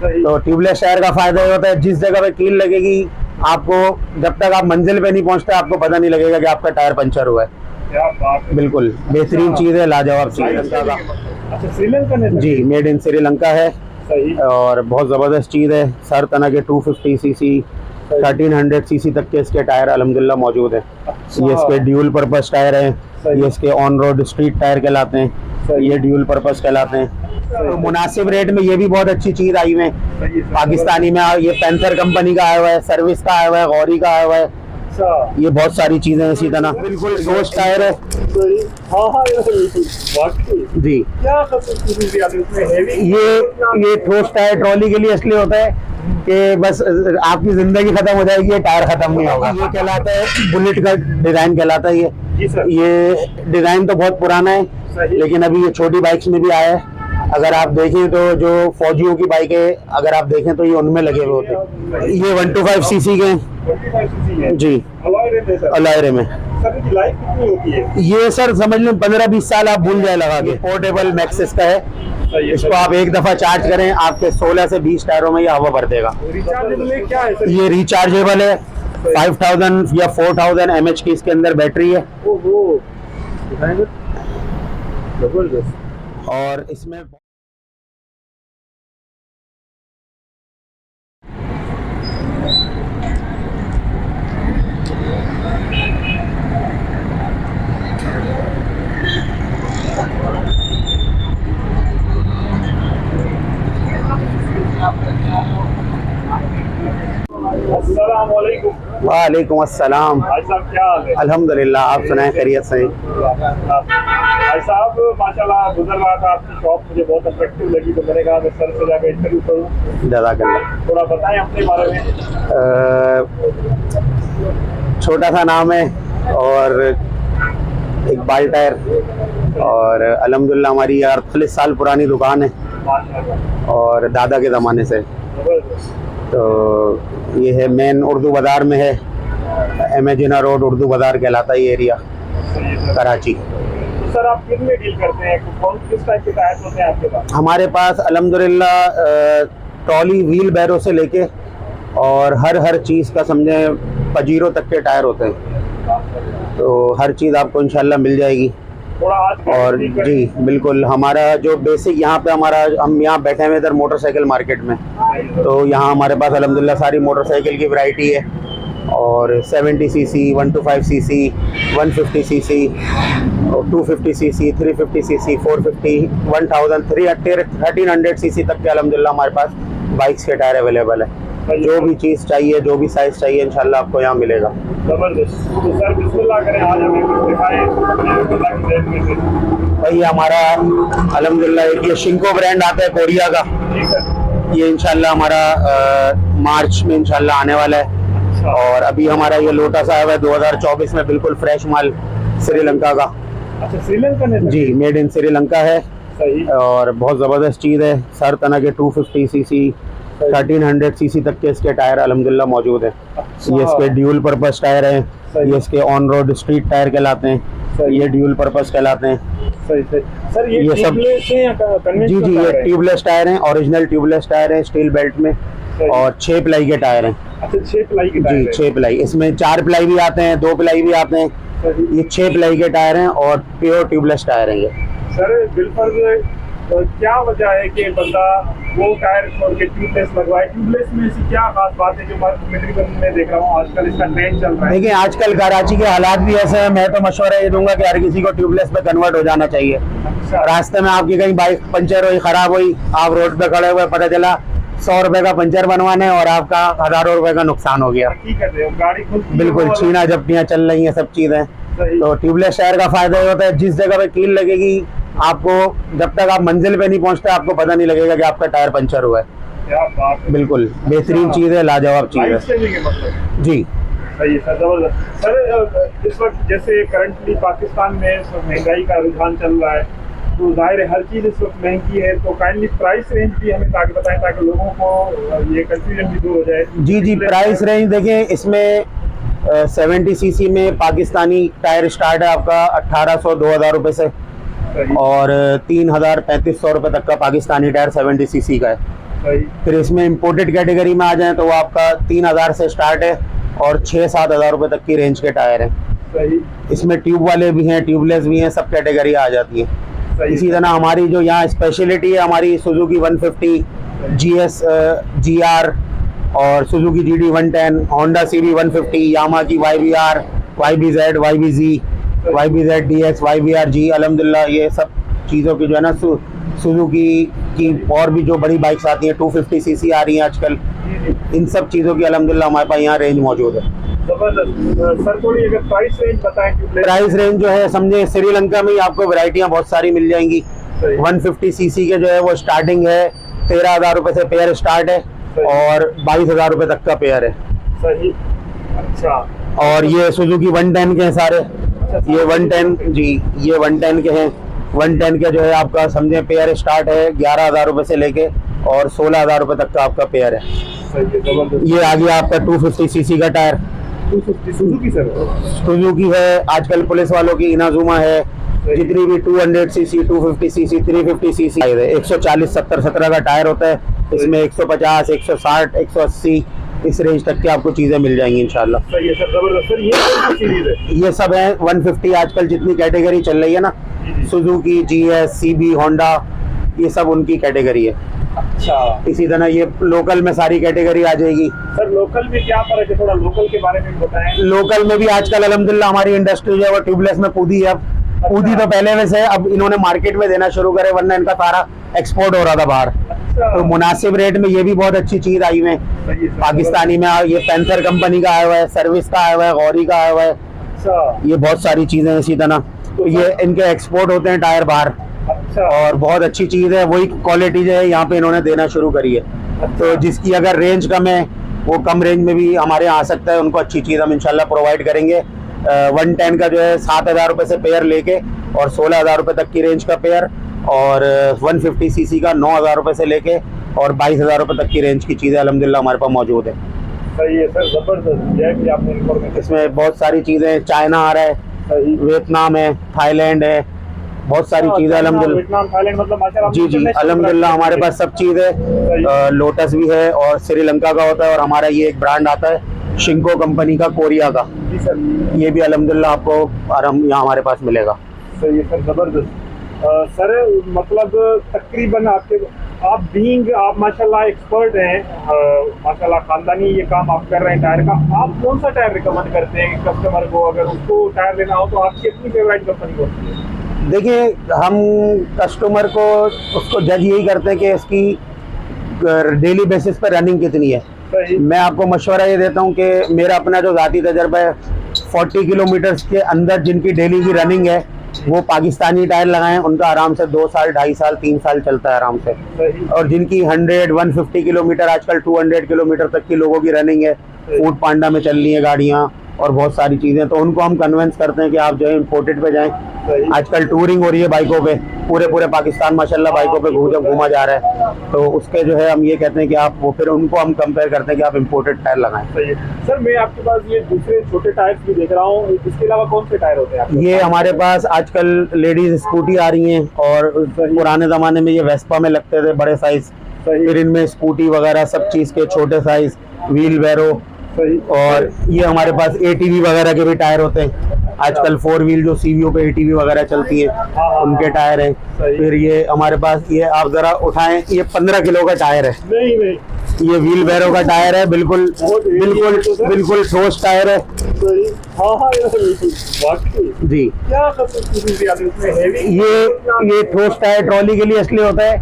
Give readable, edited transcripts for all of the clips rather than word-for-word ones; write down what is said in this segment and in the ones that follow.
तो tubeless tyre का फायदा ये होता है, जिस जगह पे कील लगेगी आपको, जब तक आप मंजिल पे नहीं पहुंचते आपको पता नहीं लगेगा कि आपका टायर पंचर हुआ है। क्या बात है। बिल्कुल बेहतरीन चीज़ है, लाजवाब श्रीलंका का। अच्छा, श्रीलंका ने जी, मेड इन श्रीलंका है सही। और बहुत ज़बरदस्त चीज़ है। हर तरह के 250 सीसी 1300 सीसी तक के इसके टायर अल्हम्दुलिल्लाह मौजूद हैं। ये इसके ड्यूल पर्पस टायर हैं, ये इसके ऑन रोड स्ट्रीट टायर कहलाते हैं, ये ड्यूल पर्पस कहलाते हैं। तो मुनासिब रेट में ये भी बहुत अच्छी चीज़ आई हुई है पाकिस्तानी में। ये पैंथर कंपनी का आया हुआ है, सर्विस का आया हुआ है, गौरी का आया हुआ है, ये बहुत सारी चीज़ें इसी तरह। बिल्कुल ठोस टायर है। हाँ, जी, क्या उसमें ये ठोस टायर ट्रॉली के लिए इसलिए होता है कि बस आपकी जिंदगी खत्म हो जाएगी, ये टायर खत्म नहीं होगा। ये कहलाता है बुलेट का डिजाइन कहलाता है। ये डिजाइन तो बहुत पुराना है, लेकिन अभी ये छोटी बाइक्स में भी आया है। अगर आप देखें तो जो फौजियों की बाइक है, अगर आप देखें तो ये उनमें लगे हुए होते हैं। ये 125 सीसी के हैं जी, अलॉय में। लाइफ कितनी होती है? ये सर समझ लें 15-20 साल आप भूल जाए लगा के। पोर्टेबल मैक्सिस का है, इसको आप एक दफा चार्ज करें आपके 16 से 20 टायरों में ये हवा भर देगा। रिचार्जेबल है क्या है सर? ये रिचार्जेबल है, 5000 या 4000 mAh की इसके अंदर बैटरी है। ओहो, जबरदस्त। और इसमें अस्सलामुअलैकुम। वालेकुम अस्सलाम। भाई साहब क्या हाल है? अल्हम्दुलिल्लाह, आप सुनाएं खैरियत से? भाई साहब माशाल्लाह गुजर रहा था आपकी शॉप, मुझे बहुत अट्रैक्टिव लगी तो मैंने कहा मैं सर से जाकर इंटरव्यू करूँ। जज़ाकल्लाह। थोड़ा बताएं अपने बारे में। छोटा सा नाम है और एक बाल टायर, और अल्हम्दुलिल्लाह हमारी 48 साल पुरानी दुकान है माशाल्लाह, और दादा के ज़माने से। जबरदस्त। तो ये है मेन उर्दू बाज़ार में है, एमेजिना रोड उर्दू बाज़ार कहलाता है ये एरिया, कराची। सर आप किन में डील करते हैं? कौन किस टाइप के टायर होते हैं आपके पास? हमारे पास अल्हम्दुलिल्लाह ट्रॉली व्हील बैरो से लेके और हर चीज़ का समझें पजीरो तक के टायर होते हैं, तो हर चीज़ आपको इंशाल्लाह मिल जाएगी। थोड़ा आज और जी बिल्कुल, हमारा जो बेसिक यहाँ पे हम यहाँ बैठे हुए इधर मोटरसाइकिल मार्केट में, तो यहाँ हमारे पास अल्हम्दुलिल्लाह सारी मोटरसाइकिल की वैरायटी है। और 70 CC, 125 CC, 150 CC, 250 CC, 350 CC, 450, 1000, 1300 CC तक के अल्हम्दुलिल्लाह हमारे पास बाइक्स के टायर अवेलेबल है। जो भी चीज़ चाहिए, जो भी साइज़ चाहिए इंशाल्लाह आपको यहाँ मिलेगा। जबरदस्त। तो सर बिस्मिल्लाह करें, आज हमें कुछ दिखाएं में से। भाई हमारा अल्हम्दुलिल्लाह एक ये शिंको ब्रांड आता है कोरिया का, जी सर। ये इंशाल्लाह हमारा मार्च में इंशाल्लाह आने वाला है। और अभी हमारा ये लोटस आया हुआ है 2024 में, बिल्कुल फ्रेश माल श्रीलंका का। अच्छा, श्रीलंका ने जी, मेड इन श्रीलंका है सही। और बहुत ज़बरदस्त चीज़ है। हर तरह के 250 सीसी 1300 सीसी तक के इसके टायर अल्हम्दुलिल्लाह मौजूद हैं। ये इसके ड्यूल पर्पस टायर हैं, ये इसके ऑन रोड स्ट्रीट टायर कहलाते हैं, ये ड्यूल पर्पस कहलाते हैं। सही सही। सर ये सब ट्यूबलेस हैं या जी जी, ये ट्यूबलेस टायर हैं, ओरिजिनल ट्यूबलेस टायर हैं, स्टील बेल्ट में, और 6 प्लाई के टायर हैं। अच्छा, 6 प्लाई के टायर जी, हैं। 6 प्लाई, इसमें 4 प्लाई भी आते हैं, 2 प्लाई भी आते हैं। ये 6 प्लाई के टायर हैं और प्योर ट्यूबलेस टायर हैं ये। सर बिल्कुल, क्या वजह है कि बंदा वो टायर छोड़ के ट्यूबलेस लगवाए? ट्यूबलेस में ऐसी क्या खास बात है जो मैं देख रहा हूँ आजकल इसका ट्रेंड चल रहा है? देखिए आजकल कराची के हालात भी ऐसे हैं, मैं तो मशवरा ये दूंगा कि हर किसी को ट्यूबलेस पे कन्वर्ट हो जाना चाहिए। अच्छा। रास्ते में आपकी कहीं बाइक पंचर हुई, खराब हुई, आप रोड पे खड़े हुए, पता चला 100 रुपए का पंचर बनवाने और आपका हजारों रुपए का नुकसान हो गया। ठीक है, गाड़ी खुद बिल्कुल छीना झपटियाँ चल रही हैं, सब चीजें। तो ट्यूबलेस टायर का फायदा ये होता है, जिस जगह पे कील लगेगी आपको, जब तक आप मंजिल पे नहीं पहुंचते आपको पता नहीं लगेगा कि आपका टायर पंचर हुआ है। क्या बात है। बिल्कुल बेहतरीन चीज़ है, लाजवाब चीज़ है मतलब जी। सही है सर, जबरदस्त। सर इस वक्त जैसे करंटली पाकिस्तान में महंगाई का रुझान चल रहा है, तो जाहिर है हर चीज़ इस वक्त महंगी है, तो काइंडली प्राइस रेंज भी हमें ताकि बताएं ताकि लोगों को ये कंफ्यूजन भी दूर हो जाए। जी जी, प्राइस रेंज देखें, इसमें 70 सीसी में पाकिस्तानी टायर स्टार्ट है आपका 1800-2000 रुपये से, और 3000-3500 रुपये तक का पाकिस्तानी टायर 70 सीसी का है। सही फिर इसमें इम्पोर्टेड कैटेगरी में आ जाए तो वो आपका 3,000 से स्टार्ट है और 6-7 हज़ार रुपये तक की रेंज के टायर हैं। सही इसमें ट्यूब वाले भी हैं, ट्यूबलेस भी हैं, सब कैटेगरी आ जाती है। सही इसी तरह हमारी जो यहाँ स्पेशलिटी है हमारी सुजुकी 150, GS GR और सुजुकी GD 110, होंडा CB 150, यामा की YBR, YBZ, YBZ, YBZ DX, YBR G, अल्हम्दुलिल्लाह ये सब चीज़ों की जो है ना सुजुकी की और भी जो बड़ी बाइक्स आती हैं 250 सीसी आ रही हैं आजकल, इन सब चीज़ों की अल्हम्दुलिल्लाह हमारे पास यहाँ रेंज मौजूद है। जबरदस्त। सर थोड़ी अगर प्राइस रेंज बताएं ट्यूबलेस। प्राइस रेंज जो है समझे श्रीलंका में ही आपको वैरायटियाँ बहुत सारी मिल जाएंगी। 150 सीसी के जो है वो स्टार्टिंग है 13,000 रुपये से पेयर स्टार्ट है और 22,000 रुपये तक का पेयर है। सही अच्छा। और ये सुजुकी 110 के हैं सारे, ये 110 जी, ये 110 के हैं। 110 के जो है आपका समझे पेयर स्टार्ट है 11,000 रुपये से लेके और 16,000 रुपये तक का आपका पेयर है। सही है, जबरदस्त। ये आ गया आपका 250 सीसी का टायर, 250 सुजुकी सर। सुजुकी है, आजकल पुलिस वालों की इनाजुमा है, जितनी भी 200 सीसी, 250 सीसी, 350 सीसी है, 140, 70, 17 का टायर होता है। इसमें 150, 160, 180 इस रेंज तक की आपको चीज़ें मिल जाएंगी इंशाल्लाह। सही है सर, जबरदस्त। सर ये कौन सी सीरीज है? ये सब है 150 आजकल जितनी कैटेगरी चल रही है ना, सुजुकी, GS, CB, होंडा, ये सब उनकी कैटेगरी है। अच्छा इसी तरह ये लोकल में सारी कैटेगरी आ जाएगी। सर लोकल में क्या फर्क है, थोड़ा लोकल के बारे में बताएं। लोकल में भी आजकल अल्हम्दुलिल्लाह हमारी इंडस्ट्री जो है वो ट्यूबलेस में कूदी है। अब कूदी तो पहले में से, अब इन्होंने मार्केट में देना शुरू करे, वरना इनका सारा एक्सपोर्ट हो रहा था बाहर। अच्छा तो मुनासिब रेट में ये भी बहुत अच्छी चीज आई हुई है। सही है सर, पाकिस्तानी में ये पैंथर कंपनी का आया हुआ है, सर्विस का आया हुआ है, गौरी का आया हुआ है, अच्छा ये बहुत सारी चीजें इसी तरह। तो ये इनके एक्सपोर्ट होते हैं टायर बाहर अच्छा और बहुत अच्छी चीज है। वही क्वालिटी जो है यहाँ पे इन्होंने देना शुरू करी है। तो जिसकी अगर रेंज कम है वो कम रेंज में भी हमारे यहाँ आ सकता है, उनको अच्छी चीज़ हम इंशाल्लाह प्रोवाइड करेंगे। 110 का जो है 7,000 रुपये से पेयर लेके और 16,000 रुपये तक की रेंज का पेयर, और 150 सीसी का 9,000 रुपये से लेके और 22,000 रुपये तक की रेंज की चीज़ें अल्हम्दुलिल्लाह हमारे पास मौजूद है। सही है सर, जबरदस्त। यह भी आपने इन्फॉर्मेशन। इसमें बहुत सारी चीज़ें, चाइना आ रहा है, सही। वियतनाम है, थाईलैंड है, बहुत सारी चीज़ें अल्हम्दुलिल्लाह। वियतनाम, थाईलैंड, मतलब माशाल्लाह जी जी अल्हम्दुलिल्लाह हमारे पास सब चीज़ है। लोटस भी है और श्रीलंका का होता है, और हमारा ये एक ब्रांड आता है शिंको कंपनी का, कोरिया का, जी सर। ये भी अल्हम्दुलिल्लाह आपको आराम यहाँ हमारे पास मिलेगा। सही है सर, जबरदस्त। सर मतलब तकरीबन आप बीइंग आप माशाल्लाह एक्सपर्ट हैं, माशाल्लाह खानदानी ये काम आप कर रहे हैं टायर का, आप कौन सा टायर रिकमेंड करते हैं कस्टमर को, अगर उसको टायर लेना हो तो आपकी अपनी फेवरेट कंपनी कौन सी है? देखिए हम कस्टमर को उसको जज यही करते हैं कि इसकी डेली बेसिस पर रनिंग कितनी है। सही। मैं आपको मशवरा ये देता हूँ कि मेरा अपना जो ज़ाती तजर्बा है, 40 किलोमीटर्स के अंदर जिनकी डेली की रनिंग है वो पाकिस्तानी टायर लगाएं, उनका आराम से 2 साल, 2.5 साल, 3 साल चलता है आराम से। सही। और जिनकी 100, 150 किलोमीटर, आजकल 200 किलोमीटर तक की लोगों की रनिंग है, फूड पांडा में चल रही है गाड़ियाँ और बहुत सारी चीज़ें, तो उनको हम कन्वेंस करते हैं कि आप जो है इम्पोर्टेड पे जाएं। सही। आजकल टूरिंग हो रही है बाइकों पे, पूरे पाकिस्तान माशाल्लाह बाइकों पे घूमा जा रहा है, तो उसके जो है हम ये कहते हैं कि आप वो, फिर उनको हम कंपेयर करते हैं कि आप इम्पोर्टेड टायर लगाएं। सही है सर। मैं आपके पास ये दूसरे छोटे टायर्स भी देख रहा हूँ, इसके अलावा कौन से टायर होते हैं आपके ये हमारे पास आजकल लेडीज स्कूटी आ रही हैं, और पुराने ज़माने में ये वेस्पा में लगते थे बड़े साइज, सही। फिर इनमें स्कूटी वगैरह सब चीज़ के छोटे साइज, व्हील बैरो, सही। और ये हमारे पास ATV वगैरह के भी टायर होते हैं। आजकल 4 व्हील जो CVO पे ATV वगैरह चलती है उनके टायर हैं। सही। फिर ये हमारे पास, ये आप जरा उठाएं, ये 15 किलो का टायर है, नहीं ये व्हील बैरो का टायर है, बिल्कुल ठोस टायर है। सही। हाँ ये बिल्कुल वाकई। जी क्या खसूसियत है इसमें, हेवी ये ठोस टायर ट्रॉली के लिए इसलिए होता है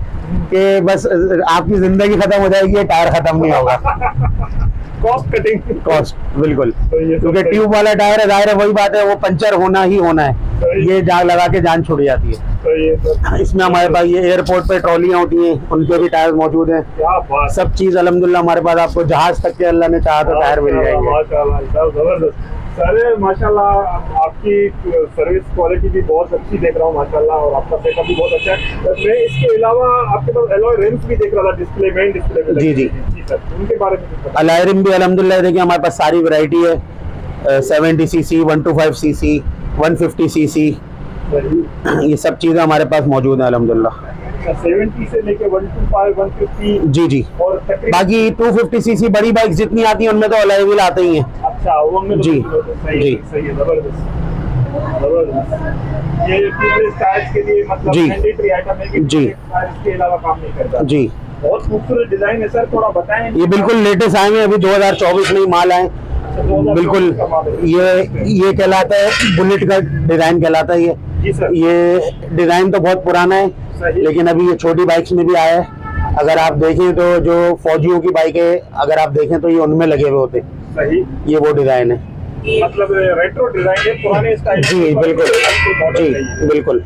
कि बस आपकी जिंदगी खत्म हो जाएगी, ये टायर खत्म नहीं होगा। Cost cutting. कॉस्ट बिल्कुल, सही है, क्योंकि सही। ट्यूब वाला टायर है, जाहिर है वही बात है, वो पंचर होना ही होना है, सही। ये जाग लगा के जान छूट जाती है। सही है सर। इसमें हमारे पास ये एयरपोर्ट पे ट्रॉलियाँ होती हैं, उनके भी टायर मौजूद हैं। क्या बात। सब चीज़ अल्हम्दुलिल्लाह हमारे पास, आपको जहाज तक के अल्लाह ने चाहा तो टायर मिल जाएंगे। माशाल्लाह जबरदस्त। सर माशाल्लाह आपकी सर्विस क्वालिटी भी बहुत अच्छी देख रहा हूँ माशाल्लाह, और आपका सेटअप भी बहुत अच्छा है। मैं इसके अलावा आपके पास एलॉय रिम्स भी देख रहा था, डिस्प्ले मेन डिस्प्ले पे। जी जी सर, उनके बारे में कुछ बताइए। अलॉय रिम भी अल्हम्दुलिल्लाह देखिए हमारे पास सारी वैरायटी है, 70 सीसी, 125 सीसी, 150 सीसी, सही। ये सब चीज़ें हमारे पास मौजूद हैं अल्हम्दुलिल्लाह। अच्छा 70 से लेके 125 150 जी जी। और तकरीबन बाकी 250 सीसी बड़ी बाइक जितनी आती हैं उनमें तो अलॉय व्हील आते ही हैं। अच्छा वो में तो जी, सही जी। है, सही है, जबरदस्त जबरदस्त। ये ट्यूबलेस टायर्स के लिए मतलब जी। मैंडेटरी आइटम है कि जी। टायर्स के अलावा काम नहीं करता। जी, बहुत खूबसूरत डिजाइन है सर, थोड़ा बताएं। ये बिल्कुल लेटेस्ट आए हैं, अभी 2024 में ही माल आए। बिल्कुल ये कहलाता है बुलेट का डिजाइन कहलाता है जी सर। ये डिजाइन तो बहुत पुराना है सही। लेकिन अभी ये छोटी बाइक्स में भी आया है। अगर आप देखें तो जो फौजियों की बाइकें अगर आप देखें तो ये उनमें लगे हुए होते हैं। सही, ये वो डिजाइन है। मतलब रेट्रो डिजाइन है, पुराने स्टाइल जी बिल्कुल, जी बिल्कुल।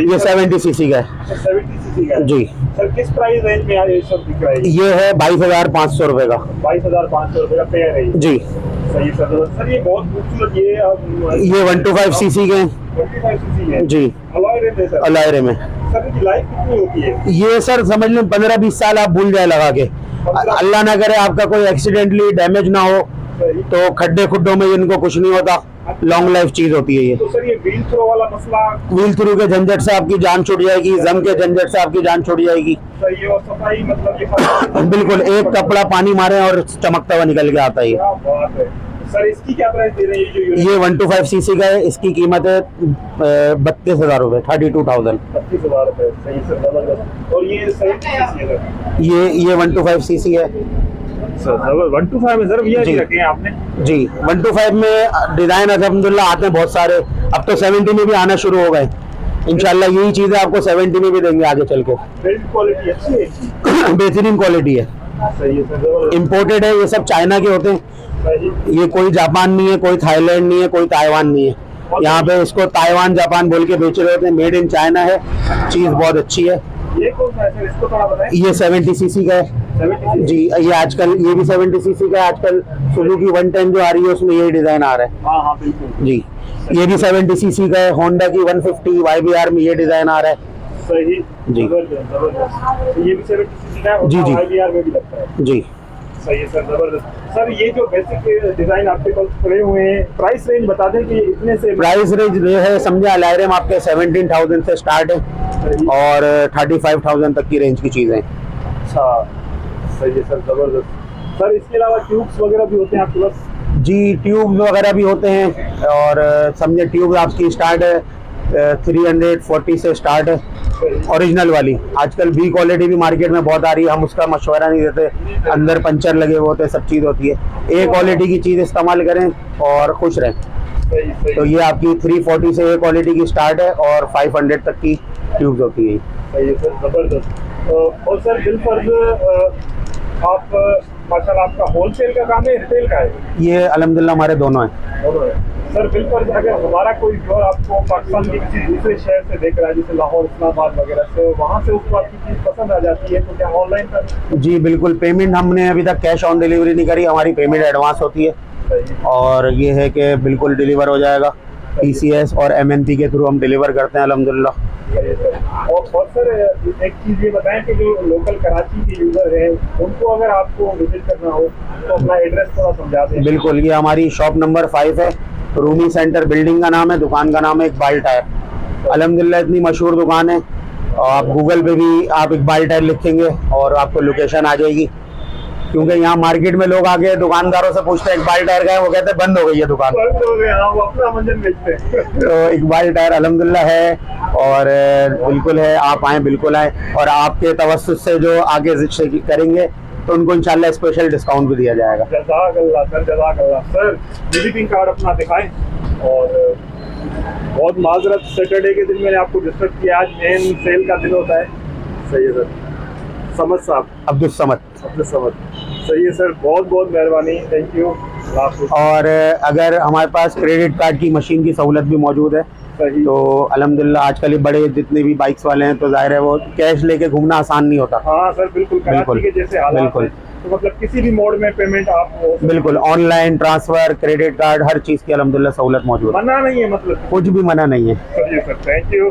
ये 70 सीसी का है। 70 सीसी का है। जी। सर किस प्राइस रेंज में ये सब दिख रहा है? ये है 22,500 रुपए का। 22,500 रुपए का पेयर है ये। जी। सही सर। सर ये बहुत खूबसूरत ये 125 सीसी के हैं। 25 सीसी है जी। अलॉय रिम है सर। अलॉय रिम है। सर इनकी लाइफ कितनी होती है? ये सर समझ लें 15-20 साल आप भूल जाए लगा के। अल्लाह ना करे आपका कोई एक्सीडेंटली डैमेज ना हो सही। तो खड्डे खुड्डों में इनको कुछ नहीं होता। लॉन्ग लाइफ चीज होती है ये। तो सर ये व्हील थ्रो वाला मसला व्हील थ्रू के झंझट से आपकी जान छूट जाएगी, जम के झंझट से आपकी जान छूट जाएगी। सही है, और सफाई मतलब ये बिल्कुल, एक कपड़ा पानी मारे और चमकता हुआ निकल के आता है ये। क्या बात है। सर इसकी क्या प्राइस दे रहे हैं जो यूनिट? ये 125 सीसी का है। इसकी कीमत है 32,000 रुपए, 32,000। 25,000 रुपए। सही सर, जबरदस्त। और ये 70 सीसी है सर। ये 125 सीसी है सर 125 में सर भैया जी। रखे हैं आपने? जी। 125 में डिजाइन अल्हम्दुलिल्लाह आते हैं बहुत सारे। अब तो 70 में भी आना शुरू हो गए। इंशाल्लाह यही चीजें आपको 70 में भी देंगे आगे चल के। बिल्ड क्वालिटी अच्छी है। बेहतरीन क्वालिटी है। सही है सर, जबरदस्त। इम्पोर्टेड है, ये सब चाइना के होते हैं। सही। ये कोई जापान नहीं है, कोई थाईलैंड नहीं है, कोई ताइवान नहीं है। यहाँ पे इसको ताइवान जापान बोल के बेच रहे होते हैं। मेड इन चाइना है, चीज बहुत अच्छी है। ये कौन सा है सर, इसको थोड़ा बताएं। ये 70 सीसी का है। 70 जी। ये आजकल ये भी 70 सीसी का है। आजकल सुजुकी 110 जो आ रही है उसमें यही डिजाइन आ रहा है। हाँ हाँ बिल्कुल। जी। ये भी 70 सीसी का है। होंडा की 150 YBR में ये डिजाइन आ रहा है। सही। जी। जबरदस्त जबरदस्त। तो ये भी 70 सीसी का है और जी, जी। IBR में भी लगता है। जी। सही है सर, जबरदस्त। सर ये जो बेसिक डिजाइन आपके पास पड़े हुए हैं, प्राइस रेंज बता दें कि इतने से प्राइस रेंज ये है, समझे अलायरम आपके 17,000 से स्टार्ट है सही। और 35,000 तक की रेंज की चीजें हैं। अच्छा सही है सर, जबरदस्त। सर इसके अलावा ट्यूब्स वगैरह भी होते हैं आपके पास? जी। ट्यूब वगैरह भी होते हैं और समझे ट्यूब आपकी स्टार्ट है 340 से स्टार्ट है ओरिजिनल वाली। आजकल बी क्वालिटी भी मार्केट में बहुत आ रही है, हम उसका मशवरा नहीं देते। अंदर पंचर लगे हुए होते हैं, सब चीज़ होती है। ए क्वालिटी की चीज़ इस्तेमाल करें और खुश रहें। सही सही। तो ये आपकी 340 से ए क्वालिटी की स्टार्ट है और 500 तक की ट्यूब्स होती है। सही है सर, जबरदस्त। और सर बिल पर आप माशाल्लाह आपका होलसेल का काम है, रिटेल का है? ये अल्हम्दुलिल्लाह हमारे दोनों हैं। दोनों है। सर बिल पर अगर हमारा कोई जो आपको पाकिस्तान के किसी दूसरे शहर से देख रहा है जैसे लाहौर इस्लामाबाद वगैरह से, वहाँ से उसको आपकी चीज़ पसंद आ जाती है तो क्या ऑनलाइन कर? जी बिल्कुल। पेमेंट हमने अभी तक कैश ऑन डिलीवरी नहीं करी, हमारी पेमेंट एडवांस होती है। सही। और ये है कि बिल्कुल डिलीवर हो जाएगा। TCS और MNP के थ्रू हम डिलीवर करते हैं अल्हम्दुलिल्लाह। और सर एक चीज़ ये बताएं कि जो लोकल कराची के यूज़र हैं उनको अगर आपको विजिट करना हो तो अपना एड्रेस थोड़ा समझा दें। बिल्कुल। ये हमारी शॉप नंबर 5 है। रूमी सेंटर बिल्डिंग का नाम है, दुकान का नाम है इकबाल टायर। अल्हम्दुलिल्लाह इतनी मशहूर दुकान है और आप गूगल पे भी आप इकबाल टायर लिखेंगे और आपको लोकेशन आ जाएगी। क्योंकि यहाँ मार्केट में लोग आके दुकानदारों से पूछते हैं इकबाल टायर का है, वो कहते हैं बंद हो गई है दुकान। बंद हो गए, हाँ, वो अपना मंजन बेचते हैं। तो इकबाल टायर अल्हम्दुलिल्लाह है और बिल्कुल है। आप आएँ, बिल्कुल आएँ और आपके तवस्सुत से जो आगे करेंगे तो उनको इंशाल्लाह स्पेशल डिस्काउंट भी दिया जाएगा। जज़ाकल्लाह सर, जज़ाकल्लाह। सर विजिटिंग कार्ड अपना दिखाएं। और बहुत माजरत सैटरडे के दिन मैंने आपको डिस्टर्ब किया, आज मेन सेल का दिन होता है। सही है सर। समझ साहब, अब्दुल समद। अब्दुल समद। सही है सर, बहुत बहुत मेहरबानी, थैंक यू। और अगर हमारे पास क्रेडिट कार्ड की मशीन की सहूलत भी मौजूद है सही। तो अल्हम्दुलिल्लाह आजकल ये बड़े जितने भी बाइक्स वाले हैं तो जाहिर है वो कैश लेके घूमना आसान नहीं होता। हाँ सर बिल्कुल, कराची के जैसे हालात बिल्कुल। हैं, तो मतलब किसी भी मोड में पेमेंट आप बिल्कुल ऑनलाइन ट्रांसफर, क्रेडिट कार्ड, हर चीज़ की अल्हम्दुलिल्लाह सहूलत मौजूद है। मना नहीं है, मतलब कुछ भी मना नहीं है। चलिए सर, थैंक यू।